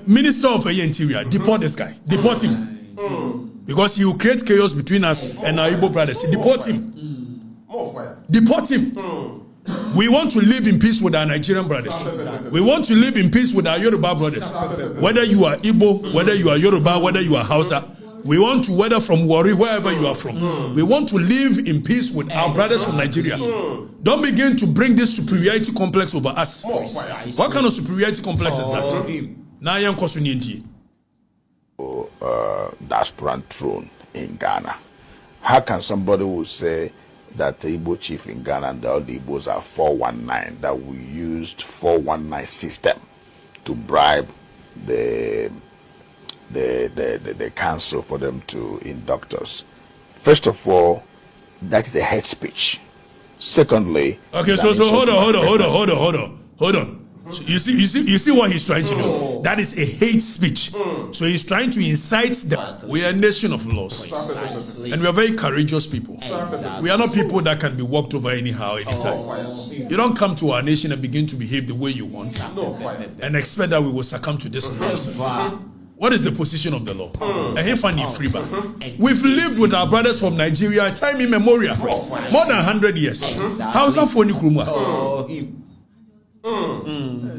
Minister of Interior, deport this guy. Deport him. Because he will create chaos between us and our Igbo brothers. Deport him. More fire. Deport him. We want to live in peace with our Nigerian brothers. We want to live in peace with our Yoruba brothers. Whether you are Igbo, whether you are Yoruba, whether you are Hausa, we want to, whether from Warri, wherever you are from, we want to live in peace with our brothers from Nigeria. Don't begin to bring this superiority complex over us. What kind of superiority complex is that? Now I am questioning diaspora throne in Ghana. How can somebody who say that the Igbo chief in Ghana and all the Igbos are 419, that we used 419 system to bribe the council for them to induct us? First of all, that is a hate speech. Secondly, okay, so hold on. So you see what he's trying to do. That is a hate speech. So he's trying to incite the. We are a nation of laws, and we are very courageous people. We are not people that can be walked over anyhow, anytime. You don't come to our nation and begin to behave the way you want and expect that we will succumb to this nonsense. What is the position of the law? We've lived with our brothers from Nigeria time immemorial, more than 100 years. How's that for Nikruma?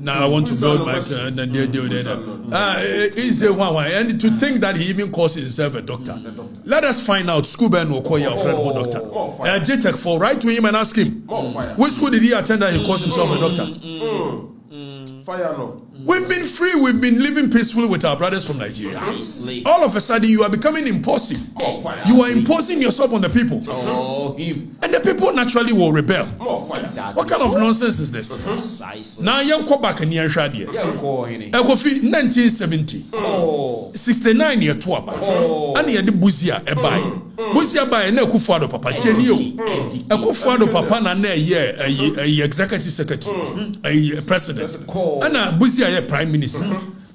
Now I want to build my easy one, and to think that he even calls himself a doctor. Let us find out. Scuba and Okoye, our friend, doctor. JTech for write to him and ask him. Which school did he attend that he calls himself a doctor? Fire no. We've been free, we've been living peacefully with our brothers from Nigeria. All of a sudden, you are becoming impulsive. You are imposing yourself on the people. And the people naturally will rebel. What kind of nonsense is this? Now, young go back in year 1970, 69 year twaba. And he had the Buzia Ebai. Buzia by an Ekufuado Papa, Ekufuado Papa, and a executive secretary, a president, and a Buzia prime minister.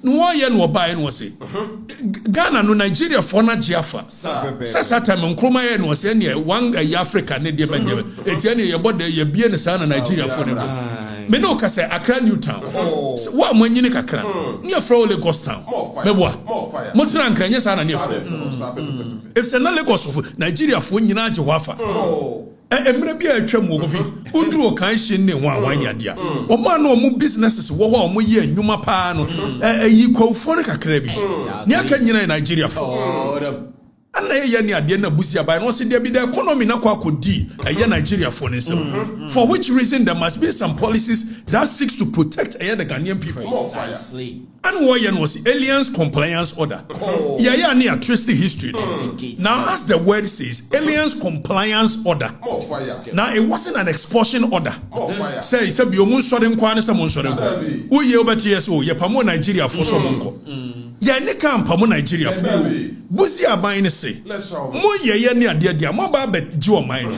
No one no buy no say. Ghana no Nigeria for na Jaffa. Sasa time Nkrumah no say na one Africa ne de banye. Eti na ye bode ye bie ne sa na Nigeria for ne bo. Me no ka say Accra New Town. Wa mo nyine kakra. Ne afro Lagos Town. Me boa. Mo tira nkra nye sa na ne afro. If say na Lagos of Nigeria for nyina je wafa. Emre bia atwam wo gofi uduro kan hye ne ho awanya dia o ma no mu businesses wo ho mo ye anwuma pa no yi kwofo ne kakra bi ne aka nyina Nigeria fo ana ye ne ade na busia bai no se dia bi the economy na kwa kodi Nigeria for ne sem for which reason there must be some policies that seeks to protect the Ghanaian people. Precisely. And what was aliens compliance order. Yeah, near twisted history. Now, as the word says, aliens compliance order. Now, it wasn't an expulsion order. Say, it's a biomun shorting kwan, someone shorting. Who ye over TSO, ye pamo Nigeria for some. Ya nika pamo Nigeria for. Buzi abayne say. Mo ye near dear, mo ba bet Joe mine.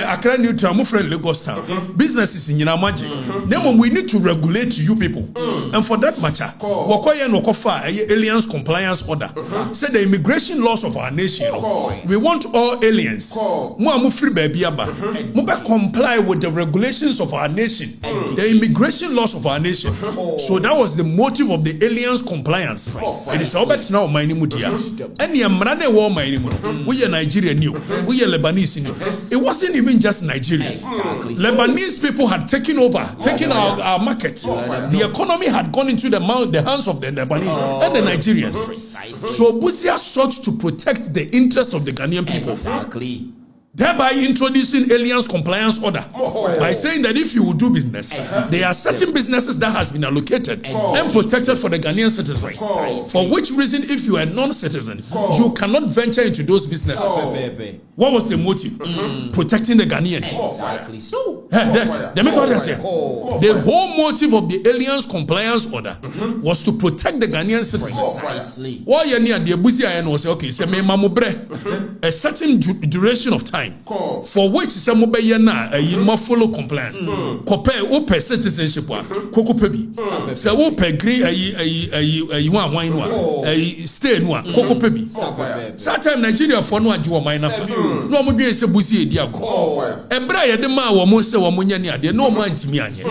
Accra New Town, mo friend Lagos Town. Businesses in Yinamaji. Then we need to regulate you people. And for that matter, Wakoye no kofa aliens compliance order. Say the immigration laws of our nation. We want all aliens. Mo free baby aba. Mo be comply with the regulations of our nation. The immigration laws of our nation. So that was the motive of the aliens compliance. It is about now my mudia. Any amrane war my we are Nigerian new. We are Lebanese new. It wasn't even just Nigerians. Lebanese people had taken over, taken our market. The economy had gone into the hands of the Lebanese and the Nigerians. So Busia sought to protect the interest of the Ghanaian people. Thereby introducing aliens compliance order by saying that if you will do business, there are certain businesses that has been allocated and protected for the Ghanaian citizens. For which reason, if you are a non-citizen, you cannot venture into those businesses. What was the motive? Protecting the Ghanaian. Exactly. So the whole motive of the aliens compliance order was to protect the Ghanaian citizens. Precisely. Why you near the Busia was okay, say me a certain duration of time. For which some obey na a follow compliance. Compare open citizenship koko pebi. Say open agree a wine stay no koko pebi. Sometimes Nigeria for no ajo mine na fa. No mo bi say busi e dia go. Ebra ye de ma wo mo say wo mo nya ne ade no mo antimi anye.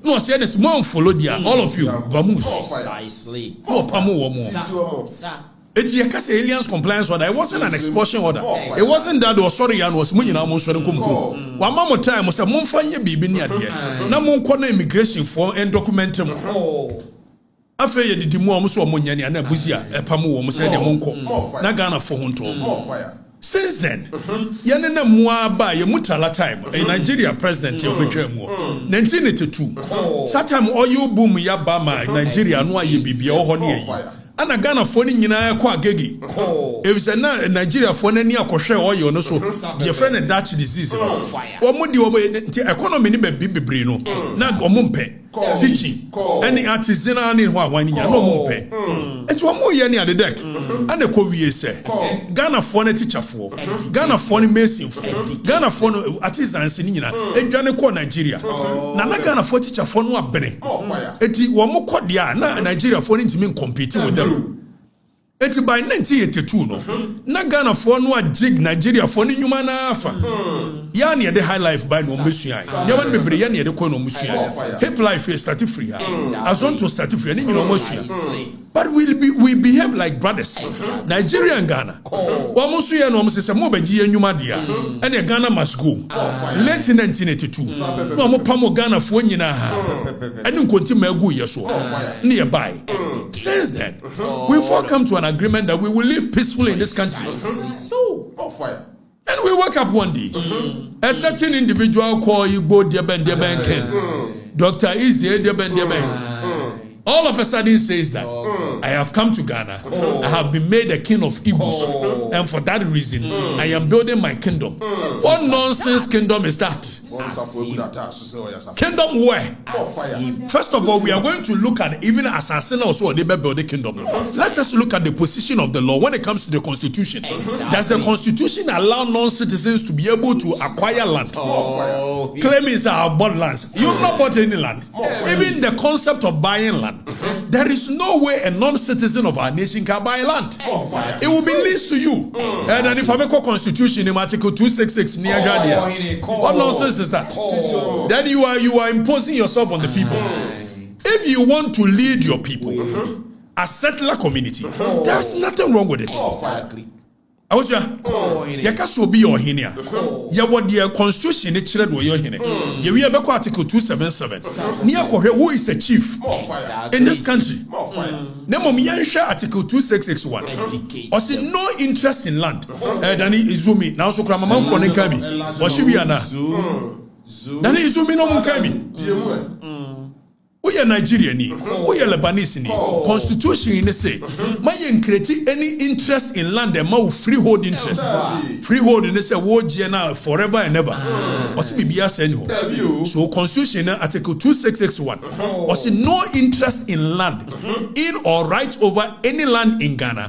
No, say this one follow dia. All of you, vamoose. Precisely. No, pamu womo. It's a aliens compliance order. It wasn't an expulsion order. It wasn't that or sorry and was munina monsorin kumko. One more time was a monfanya bibi near dear. Na mon corner immigration for and documentum. After you did more muso munyani and a buzia, a pamu womo said a monko. Nagana for hunto. Since then, yanena mwa ba ye mutala time a Nigeria president ye wetwa mu 1982 satam oil boom ya ba ma Nigeria no aye bibia ho ne yi ana Ghana fo ni nyina kwa agegi if say na Nigeria fo na ni akohwe oil no so ye friend Dutch disease no omudi obo economy ni be bibre no na omumpe teaching any artisanal ni ho awani nya no omumpe enti omo ye ni adedek ana ko wie se Ghana fo na teacher fo Ghana fo ni mason fo Ghana fo no artisans ni nyina edwane ko Nigeria na Ghana fo teacher fo no abene enti wo mo kodia na Nigeria fo ni ntimi compete with them. Eti by 1982 no na Ghana for no jig Nigeria for ni nyuma na afa ya na the high life by no musua ya wan bebre ya na the ko no musua hip life is start free as on to start free ni nyina musua but we behave like brothers Nigeria and Ghana wa musua no mo se mo baji nyuma dia and Ghana must go late 1982 no mo pamo Ghana for nyina ha and nkonti magu yeso na buy since then we've all come to an agreement that we will live peacefully in this country. So, and we woke up one day. A certain individual called Igbo Deben Ken, Dr. Izzy Deben. All of a sudden says that I have come to Ghana. I have been made a king of Igbos. And for that reason, I am building my kingdom. What nonsense kingdom is that? Kingdom where? First of all, we are going to look at even assassin also they build the kingdom. Let us look at the position of the law when it comes to the constitution. Does the constitution allow non-citizens to be able to acquire land? Claiming I have bought lands. You have not bought any land. Even the concept of buying land. There is no way a non-citizen of our nation can buy land. It will be leased to you. And then if I make a constitution in Article 266 near Gadia, what nonsense is that? Then you are imposing yourself on the people. If you want to lead your people, a settler community, there is nothing wrong with it. I was ya kaso bi your hinia. Ya what the constitution it children were your hine. Ya we have Article 277. Near who is a chief in this country. Nemo Miansha Article 2661. Or see no interest in land. Dani Izumi now so Kramaman for Nkabi. Washibiana. Dani Izumi no Munkabi. We are Nigerian, we are Lebanese. Constitution in the say, my create any interest in land and more freehold interest. Freehold in the say, now forever and ever. So Constitution Article 2661 was no interest in land in or right over any land in Ghana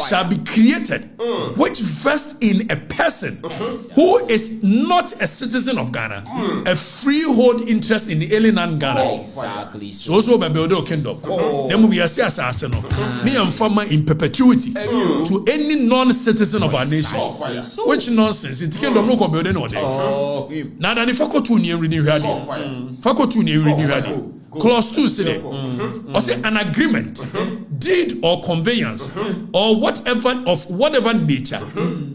shall be created which vests in a person who is not a citizen of Ghana a freehold interest in the alien land Ghana. Exactly. So by building a kingdom. Then we are assassin. Me and farmer in perpetuity to any non-citizen of our nation. Which nonsense? It's kingdom no building all day. Now that if I go to near reading ready, if I go to near reading ready, clause 2 say, or say an agreement, deed or conveyance, or whatever of whatever nature,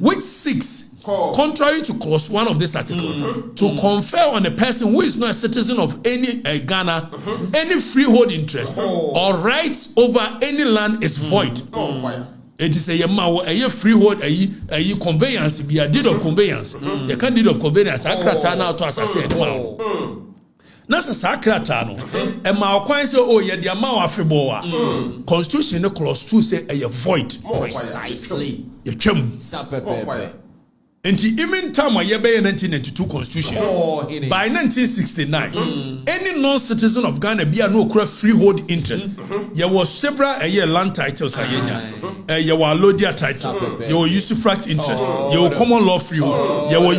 which seeks. Contrary to clause 1 of this article, to confer on a person who is not a citizen of any Ghana, any freehold interest or rights over any land is void. It is a freehold, a conveyance, be a deed of conveyance. You can't deed of conveyance. I can't turn out to assassinate. Nasa sakrata no e ma okwan say oh ye dia ma afeboa constitution clause 2 say a void Precisely. Ye twam and even time I 1992 constitution by 1969 any non-citizen of Ghana be no freehold interest. There was several land titles there were Lodia title, there were usufruct interest, there were common law freehold, there were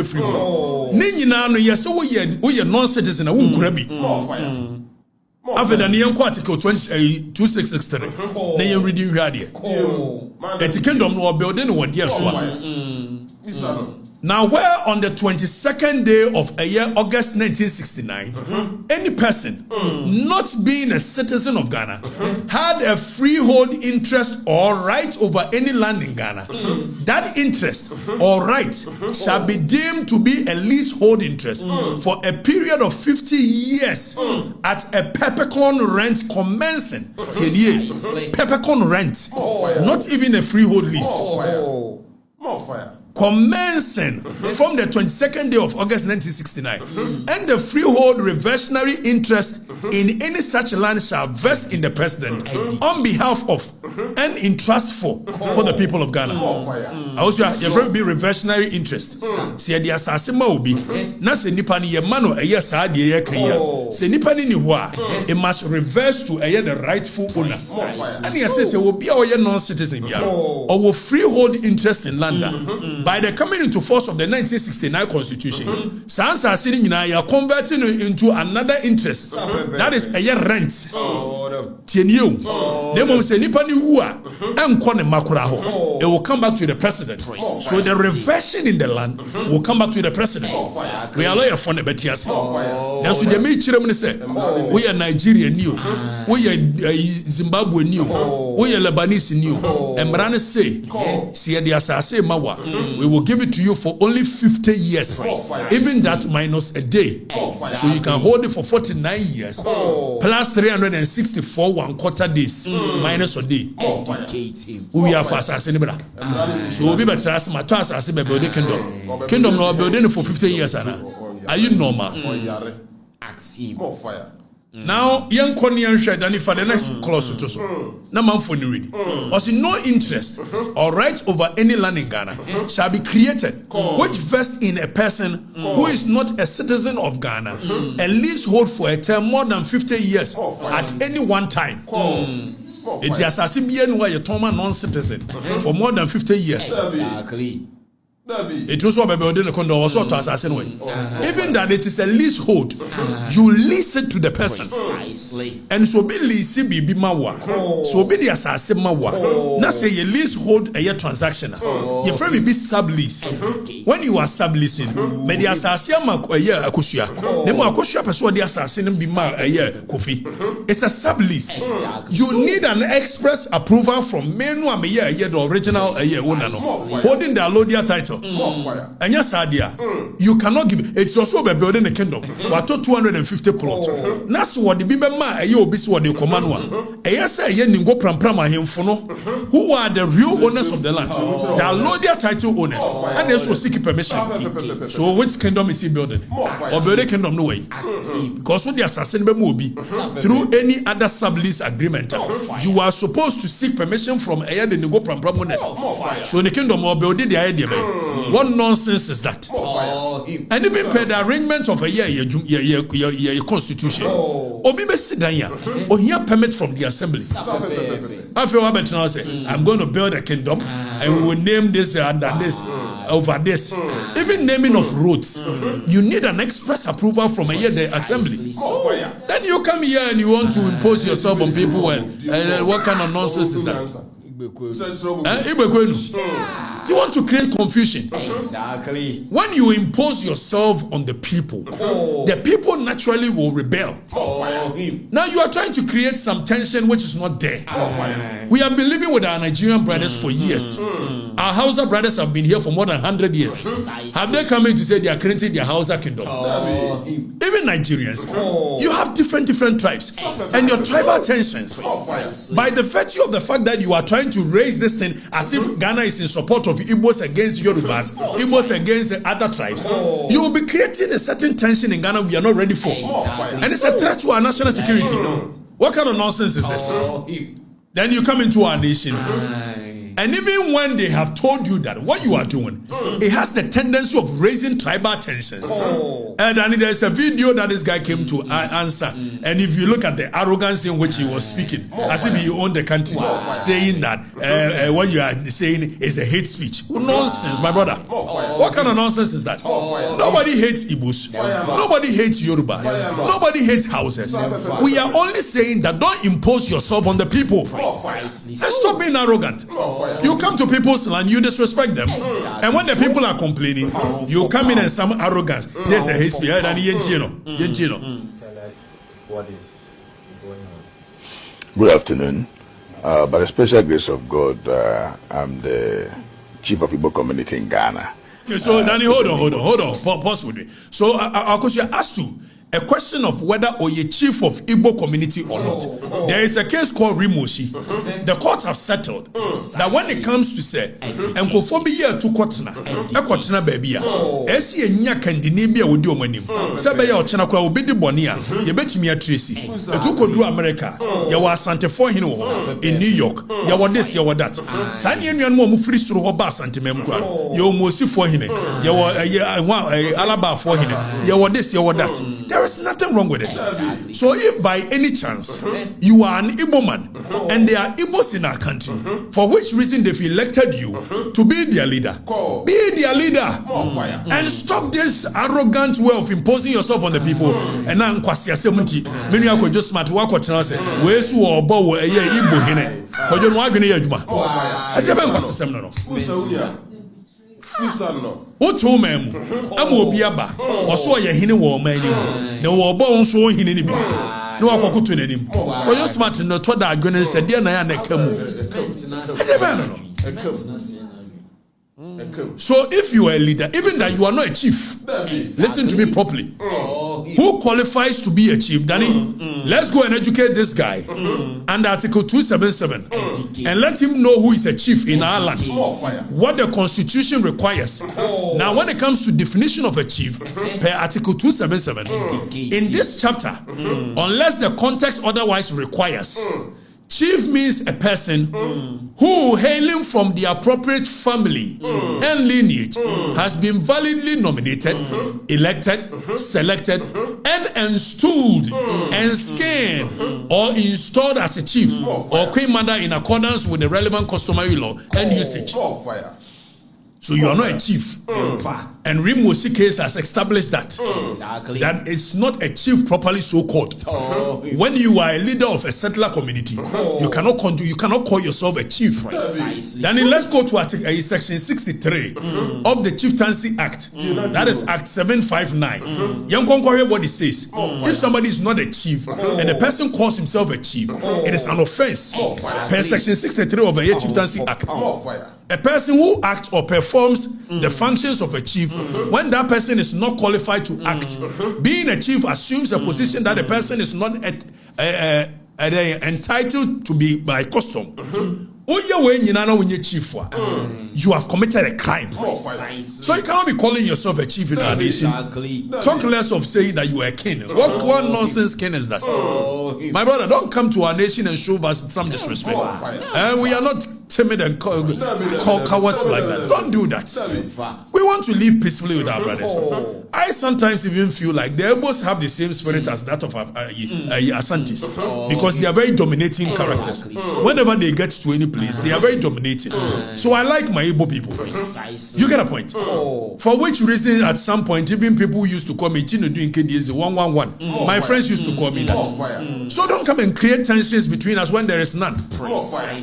freehold. Nina no yes we non-citizen a won after the Nyan Article 2663, Nayan reading radio. The kingdom no building what dear so. Now, where on the 22nd day of a year, August 1969, any person not being a citizen of Ghana had a freehold interest or right over any land in Ghana, that interest or right shall be deemed to be a leasehold interest for a period of 50 years at a peppercorn rent commencing. Peppercorn rent, not even a freehold lease. More fire. Commencing from the 22nd day of August 1969, and the freehold reversionary interest in any such land shall vest in the president on behalf of and in trust for the people of Ghana. I also have be reversionary interest. See the assassin will be na se nipa ni ye mano a yes a de ye kaya. Se nipa ni hua, it must reverse to the rightful owner. And he says will be our non-citizen or will freehold interest in land. By the coming into force of the 1969 Constitution, Sansa sitting in are converting into another interest. That is a year rent. Tienyu. They will say Nipani Wua and Kone Makuraho. It will come back to the president. So the reversion in the land will come back to the president. We are lawyer for the Betias. That's what they made Chiremani say. We are Nigerian new. We are Zimbabwe new. We are Lebanese new. And Brana say, see the assassin Mawa. We will give it to you for only 50 years. Even that minus a day. So you can hold it for 49 years. Plus 364 1/4 days. Minus a day. We are for assassin. So we'll be better as my to assassin by building kingdom. Kingdom no building for 50 years. Are you normal? More fire. Now, young Konian shed and for the next clause to so. No man for ready. Also, no interest or right over any land in Ghana shall be created, which vests in a person who is not a citizen of Ghana, a leasehold for a term more than 50 years at any one time. It is as if why a Toma non-citizen for more than 50 years. Exactly. It was what building the condo was what assassin way. Even that it is a leasehold, you lease it to the person. Precisely. And so be lease be mawa. So be the assassin mawa. Now say a leasehold a year transaction. Your friend be sublease. When you are subleasing, may the assassin a year akushia. Nemo akushia person the assassin be ma a year kofi. It's a sublease. You need an express approval from menu a year the original a year owner holding the allodial title. And yes, idea. You cannot give. It's also by building a kingdom. What 250 plots. That's what the Bible man. You be what the command one. Yes, I go pram him for no. Who are the real owners of the land? The allodial title owners, and they also seek permission. So which kingdom is he building? Or building kingdom no way? Because when the assassin will be through any other sublease agreement, you are supposed to seek permission from a the go pram owners. So the kingdom will build the idea. What nonsense is that? And even per the arrangement of a year constitution. Obi be sit down here. Or here permit from the assembly. After what now say, I'm going to build a kingdom and we will name this and this over this. Even naming of roads, you need an express approval from a year the assembly. Then you come here and you want to impose yourself on people. And what kind of nonsense is that? You want to create confusion. Exactly. When you impose yourself on the people naturally will rebel. Now you are trying to create some tension which is not there. We have been living with our Nigerian brothers for years. Our Hausa brothers have been here for more than 100 years. Have they come in to say they are creating their Hausa kingdom? Even Nigerians, you have different tribes and your tribal tensions. By the virtue of the fact that you are trying to raise this thing as if Ghana is in support of Igbos against Yorubas, Igbos against other tribes, you will be creating a certain tension in Ghana we are not ready for. And it's a threat to our national security. What kind of nonsense is this? Then you come into our nation. And even when they have told you that what you are doing, it has the tendency of raising tribal tensions. And then there's a video that this guy came to answer. And if you look at the arrogance in which he was speaking, as if he owned the country, saying that what you are saying is a hate speech. Nonsense, my brother. What kind of nonsense is that? Nobody hates Igbos. Nobody hates Yorubas. Nobody hates houses. We are only saying that don't impose yourself on the people. And stop being arrogant. You come to people's land, you disrespect them. Exactly. And when the people are complaining, you come in and some arrogance. There's a hate speech. And Tell us what is going on. Good afternoon. By the special grace of God, I'm the chief of Igbo community in Ghana. Okay, so Danny, hold on. Pause with me. So I'll ask you a question of whether or you chief of Igbo community or not. There is a case called Rimoshi. The courts have settled that when it comes to say and conformity to Kotna baby, esi enya kandini bia wodi omanim. Say be ya ochena kwa obi di bone a ye betimi atresi. Etu kodu America, ye wa Asante for hini wo in New York. Ye wa this, ye wa that. Sa ne nuan mo free suru ho ba Asante mem kwa. Ye o mosi for hini. Ye wa Alaba for hini. Ye wa this, ye wa that. There is nothing wrong with it. Exactly. So if by any chance you are an Igbo man and there are Igbos in our country, for which reason they've elected you to be their leader, be their leader. And stop this arrogant way of imposing yourself on the people. And now many are just smart work or chance. Where's who or bow a year Igbo hine? Because you want to get your I never what home am Obiaba or so ye hine war man no war born so hine ni bi no akokuto nanim for you smart no to da agwene se de na ya na kamu so if you are a leader, even that you are not a chief, listen to me properly. Who qualifies to be a chief? Danny, let's go and educate this guy under Article 277 and let him know who is a chief in our land, what the Constitution requires. Now, when it comes to definition of a chief, per Article 277, in this chapter, unless the context otherwise requires, chief means a person who, hailing from the appropriate family and lineage, has been validly nominated, elected, selected, and installed, and skinned, or installed as a chief or queen mother in accordance with the relevant customary law and usage. So you are not a chief. And Rimoshi case has established that. Exactly. That it's not a chief properly so called. When you are a leader of a settler community, you cannot call yourself a chief. Precisely. Then let's go to section 63 of the Chieftaincy Act. That is Act 759. Young Conqueror what it says. If somebody is not a chief and a person calls himself a chief, it is an offense. Per section 63 of the Chieftaincy Act. A person who acts or performs the functions of a chief when that person is not qualified to act. Being a chief assumes a position that the person is not entitled to be by custom. You have committed a crime. So you cannot be calling yourself a chief in our nation. Talk less of saying that you are a king. What nonsense king is that? My brother, don't come to our nation and show us some disrespect. And we are not timid and call cowards like that. Don't do that. We want to live peacefully with our brothers. I sometimes even feel like the Igbos have the same spirit as that of Asantis, because they are very dominating characters. Whenever they get to any place, they are very dominating. So I like my Igbo people. You get a point? For which reason, at some point, even people used to call me Chino doing KDS 111. My friends used to call me that. So don't come and create tensions between us when there is none.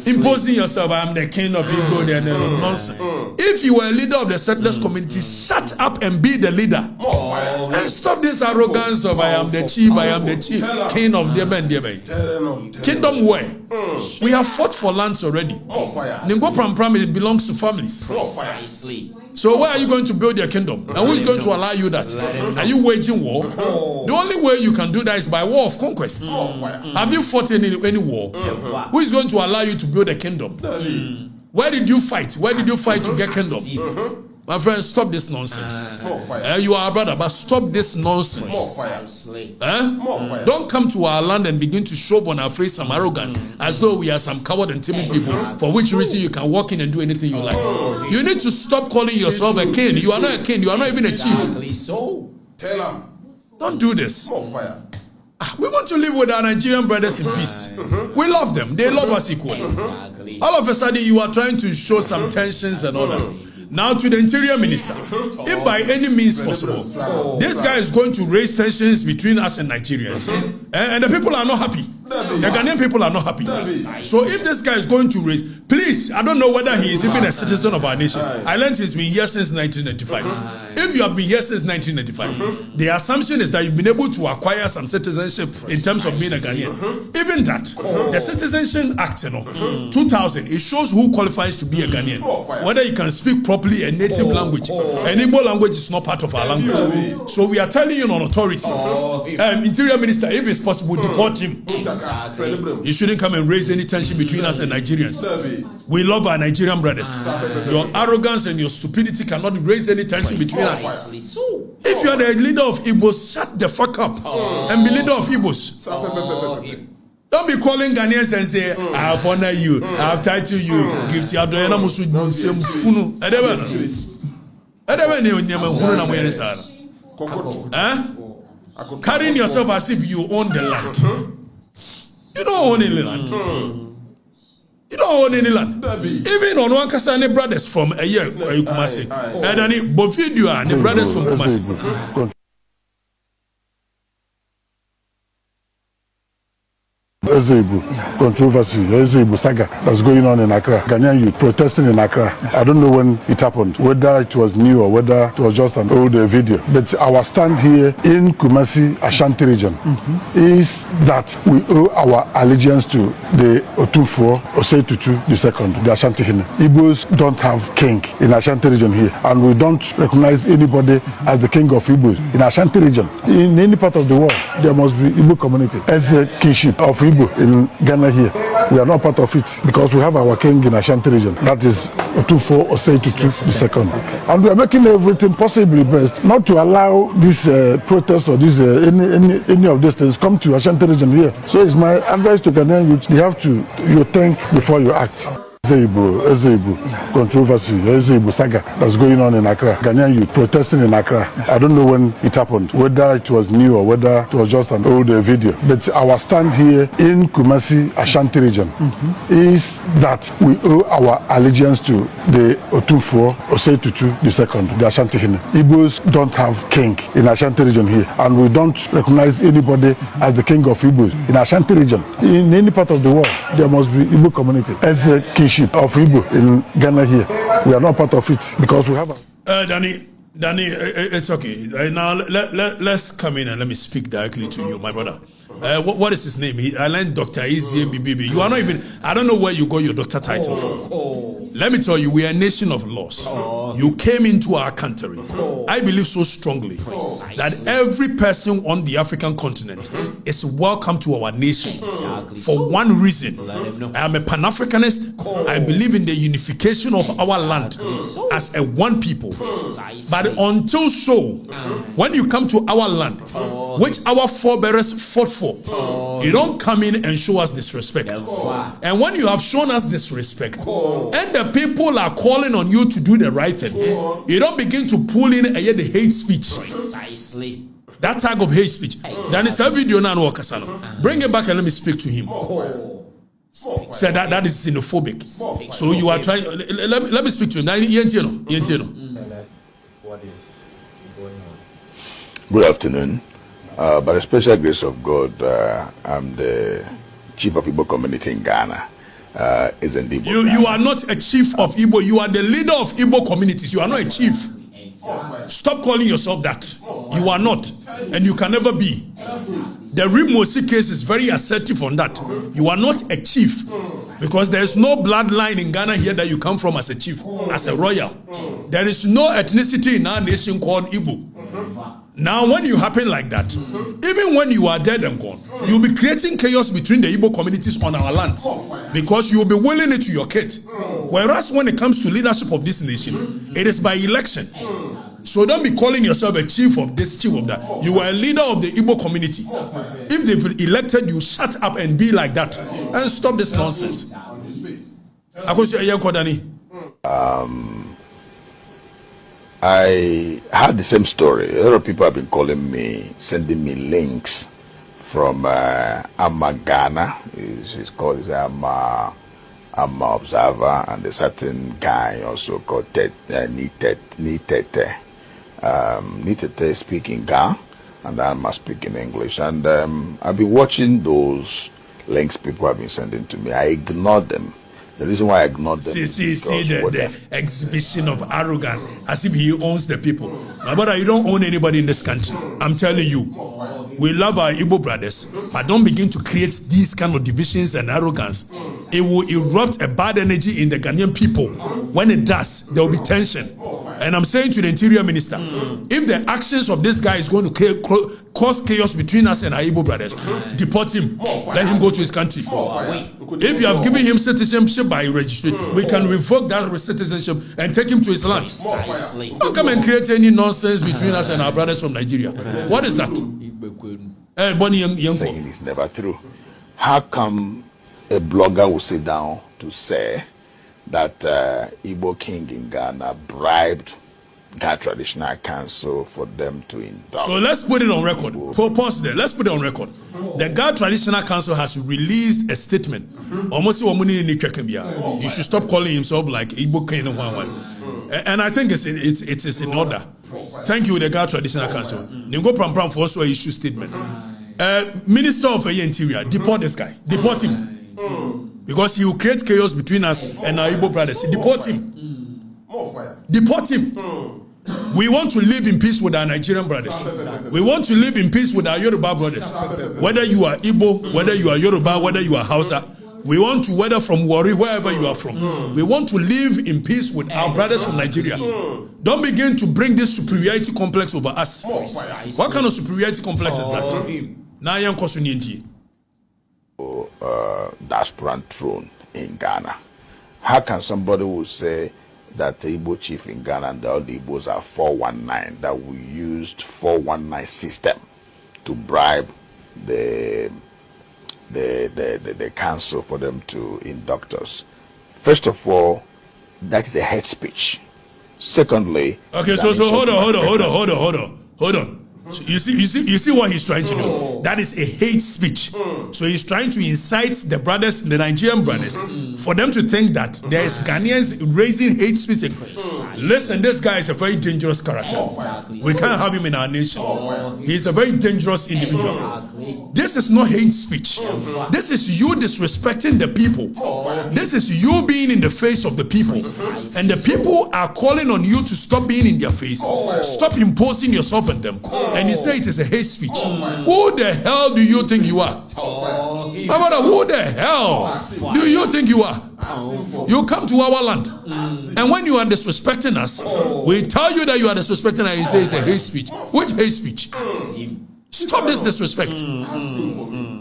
Imposing yourself, I'm the king of Igbo, and nonsense. If you are a leader of the settlers community, shut up and be the leader. And stop this arrogance of I am the chief, king of Debe and Debe. Kingdom where? We have fought for lands already. Ningo Pram, it belongs to families. Precisely. So where are you going to build your kingdom? And who is going to allow you that? Are you waging war? The only way you can do that is by war of conquest. Have you fought in any war? Who is going to allow you to build a kingdom? Where did you fight? Where did you fight to get kingdom? My friend, stop this nonsense. You are a brother, but stop this nonsense. Don't come to our land and begin to show on our face some arrogance as though we are some coward and timid people, for which reason you can walk in and do anything you like. You need to stop calling yourself a king. You are not a king. You are not even a chief. So tell them. Don't do this. We want to live with our Nigerian brothers in peace. We love them. They love us equally. All of a sudden, you are trying to show some tensions and all that. Now to the Interior Minister, if by any means possible, this guy is going to raise tensions between us and Nigerians, and the people are not happy. The Ghanaian people are not happy. So if this guy is going to raise, please, I don't know whether he is even a citizen of our nation. I learned he's been here since 1995. If you have been here since 1995, the assumption is that you've been able to acquire some citizenship in terms of being a Ghanaian. Even that, the Citizenship Act, 2000, it shows who qualifies to be a Ghanaian. Whether you can speak properly a native language. An Igbo language is not part of our language. So we are telling you on authority, Interior Minister, if it's possible, deport him. You shouldn't come and raise any tension between us and Nigerians. We love our Nigerian brothers. Your arrogance and your stupidity cannot raise any tension between us. If you are the leader of Igbos, shut the fuck up and be leader of Igbos. Don't be calling Ghanaians and say, I have honored you, I have titled you, give to Abdoyana Musu Funu. Carrying yourself as if you own the land. You don't own any land. You don't own any land. Even on one Kasane brothers from a year, Kumasi. And then Bovidio and the brothers from Kumasi. Igbo controversy, Igbo saga that's going on in Accra. Ghanaian youth protesting in Accra. I don't know when it happened, whether it was new or whether it was just an old video. But our stand here in Kumasi, Ashanti region, is that we owe our allegiance to the Otufo Osetutu II, the Ashanti Hine. Igbos don't have king in Ashanti region here, and we don't recognize anybody as the king of Igbos in Ashanti region. In any part of the world, there must be Igbo community as a kingship of Igbo. In Ghana here, we are not part of it because we have our king in Ashanti region. That is Otufo Osetutu II. And we are making everything possibly best not to allow this protest or this any of these things come to Ashanti region here. So it's my advice to Ghanaian youth: you have to think before you act. Igbo controversy, Igbo saga that's going on in Accra. Ghanaian youth protesting in Accra. I don't know when it happened, whether it was new or whether it was just an old video. But our stand here in Kumasi, Ashanti region, is that we owe our allegiance to the Otufo Osetutu II, the Ashanti Hine. Igbos don't have king in Ashanti region here, and we don't recognize anybody as the king of Igbos in Ashanti region. In any part of the world, there must be Igbo community as a kingship of Igbo in Ghana here. We are not part of it because we have Danny, it's okay. Now let's come in and let me speak directly to you, my brother. What is his name? I learned Dr. Ezie BBB. You are not even, I don't know where you got your doctor title from. Let me tell you, we are a nation of laws. You came into our country. I believe so strongly that every person on the African continent is welcome to our nation for one reason. I am a Pan-Africanist. I believe in the unification of our land as a one people. But until so, when you come to our land, which our forebears fought for, you don't come in and show us disrespect. And when you have shown us disrespect, and the people are calling on you to do the right thing, you don't begin to pull in the hate speech. Precisely. That type of hate speech. Then it's a video now. Bring it back and let me speak to him. Say that is xenophobic. So you are trying. Let me speak to him. What is going on? Good afternoon. By the special grace of God, I'm the chief of Igbo community in Ghana. You are not a chief of Igbo. You are the leader of Igbo communities. You are not a chief. Stop calling yourself that. You are not, and you can never be. The Rimosi case is very assertive on that. You are not a chief because there is no bloodline in Ghana here that you come from as a chief, as a royal. There is no ethnicity in our nation called Igbo. Now, when you happen like that, even when you are dead and gone, you'll be creating chaos between the Igbo communities on our land because you'll be willing it to your kid. Whereas when it comes to leadership of this nation, it is by election. So don't be calling yourself a chief of this, chief of that. You are a leader of the Igbo community. If they've elected you, shut up and be like that and stop this nonsense. I had the same story. A lot of people have been calling me, sending me links from Ghana. It's called I'm an observer, and a certain guy also called Nitete. Nitete speaking Ga, and I must speak in English. And I've been watching those links people have been sending to me. I ignored them. The reason why I ignored them see the exhibition of arrogance as if he owns the people. My brother, you don't own anybody in this country. I'm telling you. We love our Igbo brothers, but don't begin to create these kind of divisions and arrogance. It will erupt a bad energy in the Ghanaian people. When it does, there will be tension. And I'm saying to the Interior Minister, if the actions of this guy is going to cause chaos between us and our Igbo brothers, deport him. Let him go to his country. If you have given him citizenship by registry, we can revoke that citizenship and take him to his land. Don't come and create any nonsense between us and our brothers from Nigeria. What is that? Saying it's never true. How come a blogger will sit down to say that Igbo king in Ghana bribed Ghana Traditional Council for them to induct? So let's put it on record. Pause there. Let's put it on record. The Ghana Traditional Council has released a statement. Almost he should stop calling himself like Igbo king. And I think it is in order. Thank you, the Ghana Traditional Council. Ningo Pram for also issue statement. Minister of Interior, deport this guy. Deport him. Because he will create chaos between us and our Igbo brothers. Deport him. Deport him. We want to live in peace with our Nigerian brothers. We want to live in peace with our Yoruba brothers. Whether you are Igbo, whether you are Yoruba, whether you are Hausa, we want to, whether from Warri, wherever you are from, we want to live in peace with our brothers from Nigeria. Don't begin to bring this superiority complex over us. What kind of superiority complex is that? Diasporan throne in Ghana. How can somebody who say that the Igbo chief in Ghana and all the Igbos are 419, that we used 419 system to bribe the council for them to induct us? First of all, that is a hate speech. Secondly, okay, so hold on. So you see what he's trying to do. That is a hate speech. So he's trying to incite the brothers, the Nigerian brothers, for them to think that there is Ghanaians raising hate speech. Listen, this guy is a very dangerous character. We can't have him in our nation. He's a very dangerous individual. This is not hate speech. This is you disrespecting the people. This is you being in the face of the people. And the people are calling on you to stop being in their face. Stop imposing yourself on them. And you say it is a hate speech. Who the hell do you think you are? Who the hell do you think you are? You come to our land, and when you are disrespecting us, we tell you that you are disrespecting us, and you say it's a hate speech. Which hate speech? Stop this disrespect.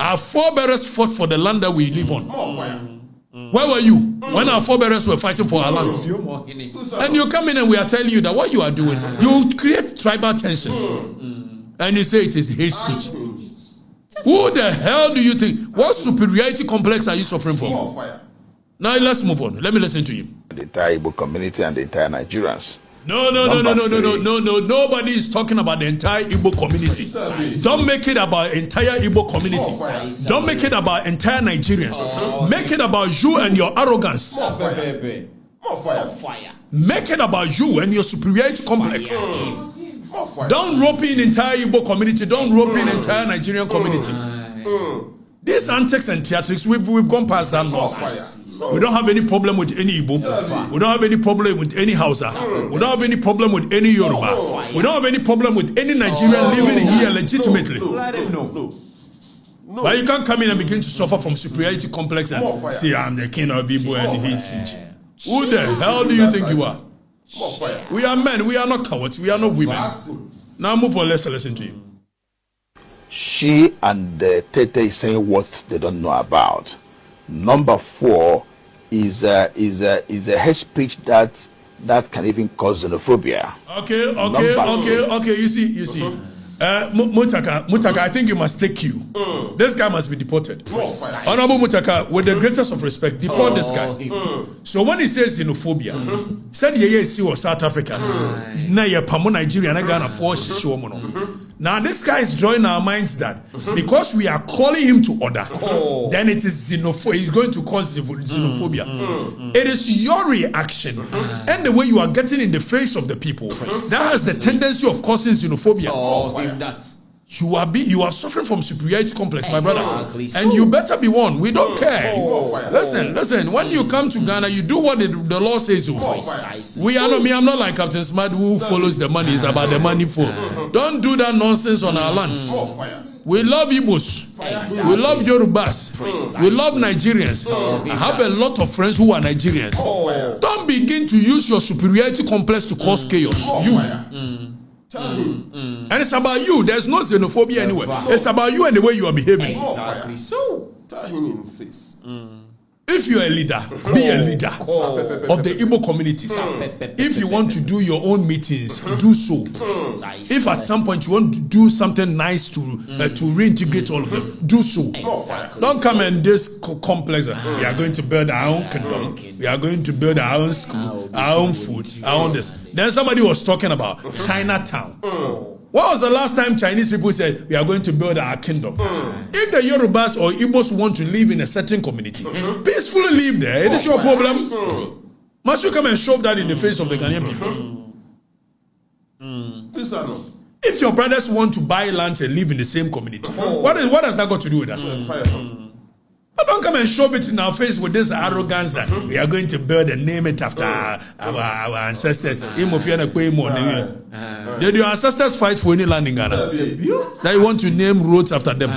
Our forebears fought for the land that we live on. Where were you when our forebears were fighting for our land? And you come in and we are telling you that what you are doing, you create tribal tensions. And you say it is hate speech. Who the hell do you think? What superiority complex are you suffering from? Now let's move on. Let me listen to him. The entire Igbo community and the entire Nigerians. No. Nobody is talking about the entire Igbo community. Don't make it about entire Igbo community. Don't make it about entire Nigerians. Make it about you and your arrogance. Make it about you and your superiority complex. Don't rope in entire Igbo community. Don't rope in entire Nigerian community. These antics and theatrics, we've gone past that nonsense. We don't have any problem with any Igbo. We don't have any problem with any Hausa. We don't have any problem with any Yoruba. We don't have any problem with any Nigerian living here legitimately. But you can't come in and begin to suffer from superiority complex and say, I'm the king of Igbo and hate speech. Who the hell do you think you are? We are men. We are not cowards. We are not women. Now move on. Let's listen to you. She and Tete is saying what they don't know about. Number 4 is a hate speech that can even cause xenophobia. Okay. You see. Mutaka, I think you must take you. This guy must be deported. Honorable Mutaka, with the greatest of respect, deport this guy. So when he says xenophobia, said ye was South Africa, na ye pamo Nigeria, na Ghana for shishomono. Now this guy is drawing our minds that because we are calling him to order, then it is xenophobia. He's going to cause xenophobia. It is your reaction and the way you are getting in the face of the people that has the tendency of causing xenophobia. You are suffering from superiority complex, my brother, and you better be warned. We don't care. Listen. When you come to Ghana, you do what the law says. We are not. Me, I'm not like Captain Smart who follows the money. It's about the money for. Don't do that nonsense on our lands. We love Igbos. We love Yorubas. We love Nigerians. I have a lot of friends who are Nigerians. Don't begin to use your superiority complex to cause chaos. And it's about you. There's no xenophobia anywhere. It's about you and the way you are behaving. Exactly. So tell him in the face. If you're a leader, be a leader of the Igbo community. If you want to do your own meetings, do so. If at some point you want to do something nice to reintegrate all of them, do so. Don't come in this complex. We are going to build our own kingdom. We are going to build our own school, our own food, our own this. Then somebody was talking about Chinatown. When was the last time Chinese people said, we are going to build our kingdom? If the Yorubas or Igbos want to live in a certain community, peacefully live there. It is your problem. Must you come and shove that in the face of the Ghanaian people? If your brothers want to buy lands and live in the same community, what has that got to do with us? But don't come and shove it in our face with this arrogance that we are going to build and name it after our ancestors. Did your ancestors fight for any land in Ghana? That you want to name roads after them?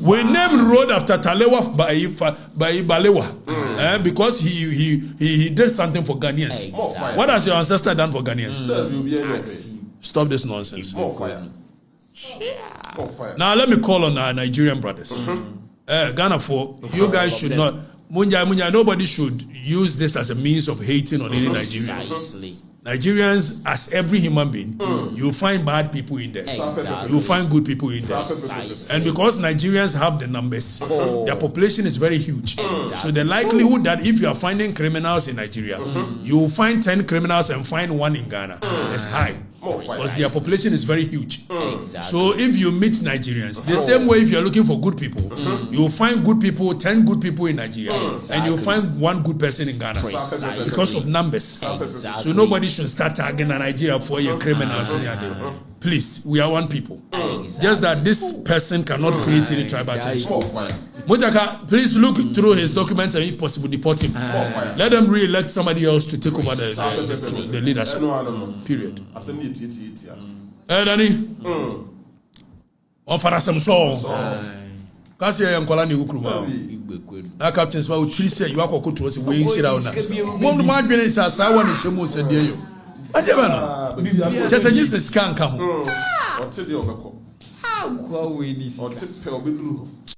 We named road after Talewa by Balewa because he did something for Ghanaians. What has your ancestor done for Ghanaians? Stop this nonsense. Now let me call on our Nigerian brothers. Ghana folk, you guys should not. Nobody should use this as a means of hating on any Nigerian. Nigerians, as every human being, you find bad people in there. You find good people in there. And because Nigerians have the numbers, their population is very huge. So the likelihood that if you are finding criminals in Nigeria, you will find 10 criminals and find 1 in Ghana is high. Because their population is very huge. So if you meet Nigerians, the same way if you're looking for good people, you will find good people, 10 good people in Nigeria, and you'll find 1 good person in Ghana because of numbers. So nobody should start tagging Nigeria for your criminals in there. Please, we are one people. Just that this person cannot create any tribal tension. Mutaka, please look through his documents and if possible deport him. Let them re-elect somebody else to take over the leadership. Period. Danny. On fara some song. Kasi ya nkola ni ukruma. Na captain sma utiri say you akoko to say we shira una. Mom ma adwene sa sa wa ni shemu se de yo. Ade ba na. Just just scan ka ho. O te de obeko. how we this. O te pe obeduru.